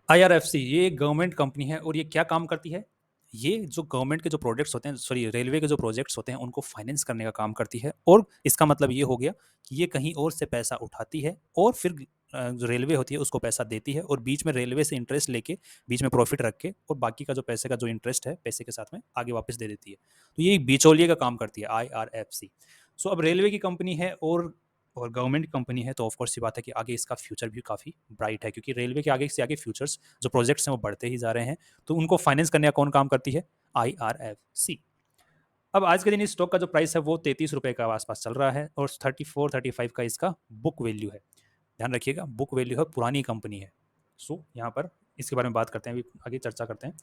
IRFC ये एक government company है और ये क्या काम करती है? ये जो गवर्नमेंट के जो प्रोजेक्ट्स होते हैं, सॉरी रेलवे के जो प्रोजेक्ट्स होते हैं उनको फाइनेंस करने का काम करती है। और इसका मतलब ये हो गया कि ये कहीं और से पैसा उठाती है और फिर जो रेलवे होती है उसको पैसा देती है और बीच में रेलवे से इंटरेस्ट लेके बीच में प्रॉफिट रख के और बाकी का जो पैसे का जो इंटरेस्ट है पैसे के साथ में आगे वापस दे देती है। तो ये एक बिचौलिए का काम करती है आईआरएफसी। सो अब रेलवे की कंपनी है और गवर्नमेंट कंपनी है, तो ऑफकोर्स ये बात है कि आगे इसका फ्यूचर भी काफ़ी ब्राइट है, क्योंकि रेलवे के आगे से आगे फ्यूचर्स जो प्रोजेक्ट्स हैं वो बढ़ते ही जा रहे हैं। तो उनको फाइनेंस करने का कौन काम करती है? आईआरएफसी। अब आज के दिन इस स्टॉक का जो प्राइस है वो 33 रुपये का आसपास चल रहा है और 34-35 का इसका बुक वैल्यू है। ध्यान रखिएगा, बुक वैल्यू है, पुरानी कंपनी है। सो यहाँ पर इसके बारे में बात करते हैं, अभी आगे चर्चा करते हैं।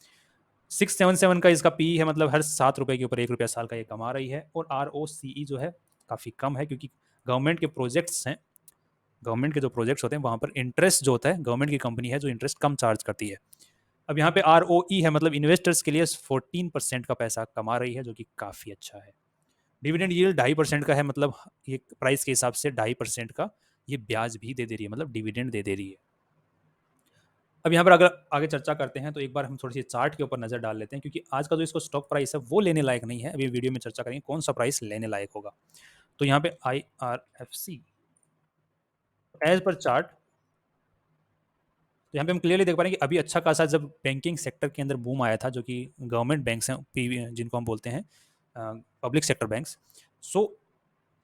677 का इसका पी है, मतलब हर 7 रुपये के ऊपर 1 रुपया साल का ये कमा रही है। और आर ओ सी ई जो है काफ़ी कम है, क्योंकि गवर्नमेंट के प्रोजेक्ट्स हैं, गवर्नमेंट के जो प्रोजेक्ट्स होते हैं वहाँ पर इंटरेस्ट जो होता है, गवर्नमेंट की कंपनी है जो इंटरेस्ट कम चार्ज करती है। अब यहाँ पे आर ओ ई है, मतलब इन्वेस्टर्स के लिए 14% का पैसा कमा रही है, जो कि काफ़ी अच्छा है। डिविडेंड यील्ड 2.5% का है, मतलब ये प्राइस के हिसाब से 2.5% का ये ब्याज भी दे रही है, मतलब डिविडेंड दे रही है। अब यहाँ पर अगर आगे चर्चा करते हैं तो एक बार हम थोड़ी सी चार्ट के ऊपर नजर डाल लेते हैं, क्योंकि आज का जो इसको स्टॉक प्राइस है वो लेने लायक नहीं है। अभी वीडियो में चर्चा करेंगे कौन सा प्राइस लेने लायक होगा। तो यहाँ पे I R F C as per chart, तो यहाँ पे हम क्लियरली देख पा रहे हैं कि अभी अच्छा खासा जब बैंकिंग सेक्टर के अंदर बूम आया था, जो कि गवर्नमेंट बैंक्स हैं, पीवी जिनको हम बोलते हैं पब्लिक सेक्टर बैंक्स। सो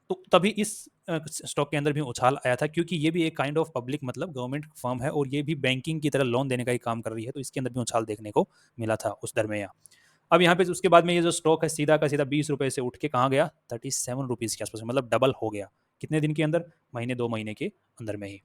तो तभी इस स्टॉक के अंदर भी उछाल आया था, क्योंकि ये भी एक काइंड ऑफ पब्लिक, मतलब गवर्नमेंट फर्म है और ये भी बैंकिंग की तरह लोन देने का ही काम कर रही है, तो इसके अंदर भी उछाल देखने को मिला था उस दर में। यहाँ अब यहाँ पे उसके बाद में ये जो स्टॉक है सीधा का सीधा 20 रुपए से उठ के कहाँ गया? 37 रुपीज़ के आसपास, मतलब डबल हो गया। कितने दिन के अंदर? महीने 2 महीने के अंदर में ही।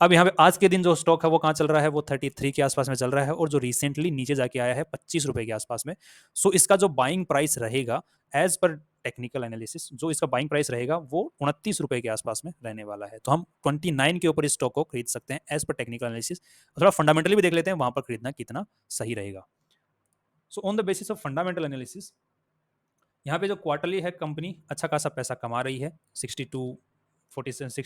अब यहाँ पे आज के दिन जो स्टॉक है वो कहाँ चल रहा है? वो 33 के आसपास में चल रहा है और जो रिसेंटली नीचे जाके आया है 25 रुपए के आसपास में। सो इसका जो बाइंग प्राइस रहेगा एज पर टेक्निकल एनालिसिस, जो इसका बाइंग प्राइस रहेगा वो 29 रुपए के आसपास में रहने वाला है। तो हम 29 के ऊपर इस स्टॉक को खरीद सकते हैं एज पर टेक्निकल एनालिसिस। थोड़ा फंडामेंटली भी देख लेते हैं वहां पर खरीदना कितना सही रहेगा। So on the basis of fundamental analysis, यहाँ पे जो क्वार्टरली है कंपनी अच्छा खासा पैसा कमा रही है। 62 47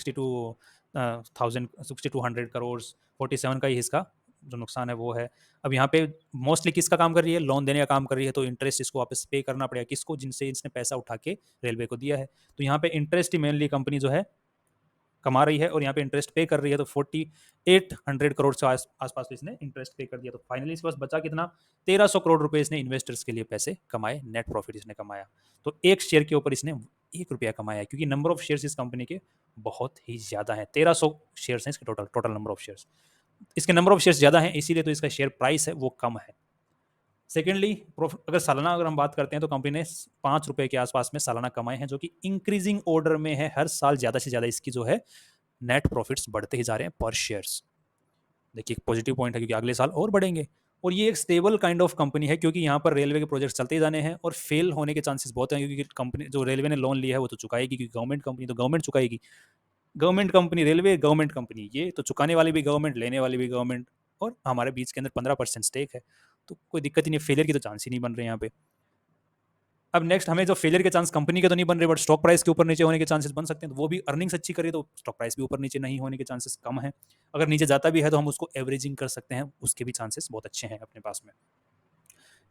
का ही इसका जो नुकसान है वो है। अब यहाँ पे मोस्टली किसका काम कर रही है? लोन देने का काम कर रही है, तो इंटरेस्ट इसको वापस पे करना पड़ेगा किसको? जिनसे इसने पैसा उठा के रेलवे को दिया है। तो यहाँ पे इंटरेस्ट ही मेनली कंपनी जो है कमा रही है और यहाँ पे इंटरेस्ट पे कर रही है। तो 4800 करोड़ से आसपास इसने इंटरेस्ट पे कर दिया। तो फाइनली इसके पास बचा कितना? 1300 करोड़ रुपए इसने इन्वेस्टर्स के लिए पैसे कमाए, नेट प्रॉफिट इसने कमाया। तो एक शेयर के ऊपर इसने 1 रुपया कमाया, क्योंकि नंबर ऑफ शेयर्स इस कंपनी के बहुत ही ज्यादा है। 1300 शेयर्स हैं इसके, total total number of shares, इसके नंबर ऑफ शेयर्स ज्यादा हैं, इसीलिए तो इसका शेयर प्राइस है वो कम है। सेकेंडली, अगर सालाना अगर हम बात करते हैं तो कंपनी ने 5 रुपए के आसपास में सालाना कमाए हैं, जो कि इंक्रीजिंग ऑर्डर में है। हर साल ज्यादा से ज्यादा इसकी जो है नेट प्रॉफिट्स बढ़ते ही जा रहे हैं पर शेयर्स। देखिए पॉजिटिव पॉइंट है, क्योंकि अगले साल और बढ़ेंगे। और ये एक स्टेबल काइंड ऑफ कंपनी है, क्योंकि यहाँ पर रेलवे के प्रोजेक्ट चलते जाने हैं और फेल होने के चांसेस बहुत हैं, क्योंकि कंपनी जो रेलवे ने लोन लिया है वो तो चुकाएगी, क्योंकि गवर्नमेंट कंपनी तो गवर्नमेंट चुकाएगी। Government company railway, government company ये तो चुकाने वाली भी गवर्नमेंट, लेने वाली भी गवर्नमेंट, और हमारे बीच के अंदर 15% स्टेक है। तो कोई दिक्कत ही नहीं, फेलियर की तो चांस ही नहीं बन रहे यहाँ पे। अब नेक्स्ट, हमें जो फेलियर के चांस कंपनी के तो नहीं बन रहे, बट स्टॉक प्राइस के ऊपर नीचे होने के चांसेस बन सकते हैं। तो वो भी अर्निंग्स अच्छी करिए तो स्टॉक प्राइस भी ऊपर नीचे नहीं होने के चांसेस कम है। अगर नीचे जाता भी है तो हम उसको एवरेजिंग कर सकते हैं, उसके भी चांसेस बहुत अच्छे हैं अपने पास में।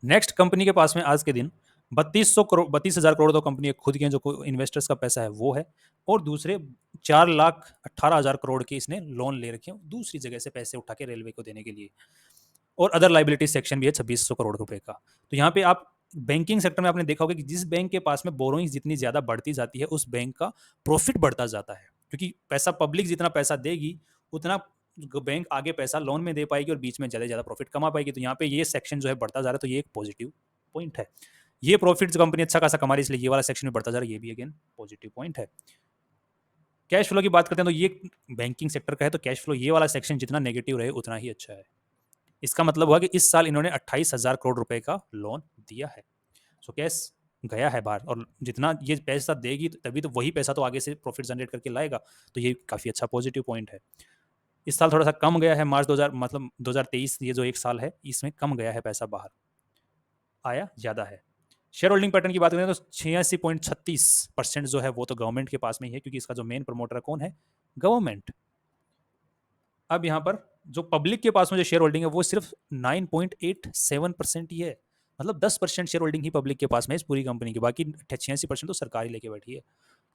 नेक्स्ट कंपनी के पास में आज के दिन 32,000 करोड़ तो कंपनी खुद के जो इन्वेस्टर्स का पैसा है वो है, और दूसरे 4,18,000 करोड़ के इसने लोन ले रखे हैं दूसरी जगह से पैसे उठा के रेलवे को देने के लिए। और अदर लाइबिलिटी सेक्शन भी है 2600 करोड़ रुपए का। तो यहाँ पे आप बैंकिंग सेक्टर में आपने देखा होगा कि जिस बैंक के पास में बोरोइंग जितनी ज्यादा बढ़ती जाती है उस बैंक का प्रॉफिट बढ़ता जाता है, क्योंकि पैसा पब्लिक जितना पैसा देगी उतना बैंक आगे पैसा लोन में दे पाएगी और बीच में ज्यादा ज्यादा प्रॉफिट कमा पाएगी। तो यहाँ पे ये सेक्शन जो है बढ़ता जा रहा है, तो ये एक पॉजिटिव पॉइंट है। ये प्रॉफिट जो कंपनी अच्छा खासा कमा रही है, इसलिए ये वाला सेक्शन में बढ़ता जा रहा है, ये भी अगेन पॉजिटिव पॉइंट है। कैश फ्लो की बात करते हैं तो ये बैंकिंग सेक्टर का है, तो कैश फ्लो ये वाला सेक्शन जितना नेगेटिव रहे उतना ही अच्छा है। इसका मतलब हुआ कि इस साल इन्होंने 28,000 करोड़ रुपए का लोन दिया है। सो कैश गया है बाहर, और जितना ये पैसा देगी तभी तो वही पैसा तो आगे से प्रॉफिट जनरेट करके लाएगा। तो ये काफ़ी अच्छा पॉजिटिव पॉइंट है। इस साल थोड़ा सा कम गया है, मार्च 2000 मतलब 2023 ये जो एक साल है इसमें कम गया है पैसा, बाहर आया ज़्यादा है। शेयर होल्डिंग पैटर्न की बात करें तो 86.36% जो है वो तो गवर्नमेंट के पास में ही है, क्योंकि इसका जो मेन प्रमोटर कौन है? गवर्नमेंट। अब यहाँ पर जो पब्लिक के पास में जो शेयर होल्डिंग है वो सिर्फ 9.87% ही है। मतलब 10% शेयर होल्डिंग ही पब्लिक के पास में है इस पूरी कंपनी की, बाकी 86% तो सरकार ही लेके बैठी है।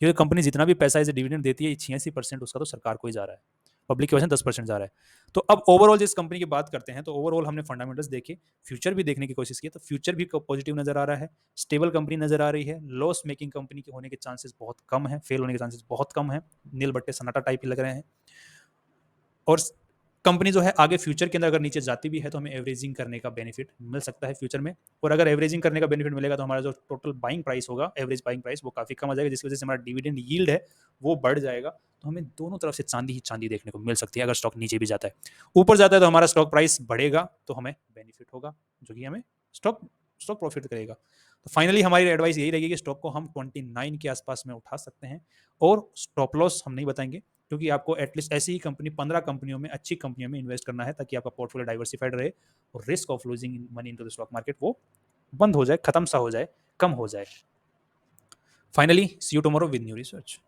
ये कंपनी जितना भी पैसा इसे डिविडेंड देती है 86% उसका तो सरकार को ही जा रहा है, पब्लिक के वजह से 10% जा रहा है। तो अब ओवरऑल जिस कंपनी की बात करते हैं तो ओवरऑल हमने फंडामेंटल्स देखे, फ्यूचर भी देखने की कोशिश की, तो फ्यूचर भी पॉजिटिव नजर आ रहा है, स्टेबल कंपनी नजर आ रही है, लॉस मेकिंग कंपनी के होने के चांसेस बहुत कम है, फेल होने के चांसेस बहुत कम है, नील बट्टे सन्नाटा टाइप ही लग रहे हैं। और कंपनी जो है आगे फ्यूचर के अंदर अगर नीचे जाती भी है तो हमें एवरेजिंग करने का बेनिफिट मिल सकता है फ्यूचर में, और अगर एवरेजिंग करने का बेनिफिट मिलेगा तो हमारा जो टोटल बाइंग प्राइस होगा, एवरेज बाइंग प्राइस, वो काफी कम आ जाएगा, जिसकी वजह से हमारा डिविडेंड यील्ड है वो बढ़ जाएगा। तो हमें दोनों तरफ से चांदी ही चांदी देखने को मिल सकती है। अगर स्टॉक नीचे भी जाता है, ऊपर जाता है तो हमारा स्टॉक प्राइस बढ़ेगा तो हमें बेनिफिट होगा, जो कि हमें स्टॉक स्टॉक प्रॉफिट करेगा। तो फाइनली हमारी एडवाइस यही रहेगी कि स्टॉक को हम 29 के आसपास में उठा सकते हैं, और स्टॉप लॉस हम नहीं बताएंगे, क्योंकि आपको एटलीस्ट ऐसी ही कंपनी 15 कंपनियों में, अच्छी कंपनियों में इन्वेस्ट करना है, ताकि आपका पोर्टफोलियो डाइवर्सिफाइड रहे और risk of losing money into the stock market वो बंद हो जाए, खत्म सा हो जाए, कम हो जाए। Finally see you tomorrow with new research.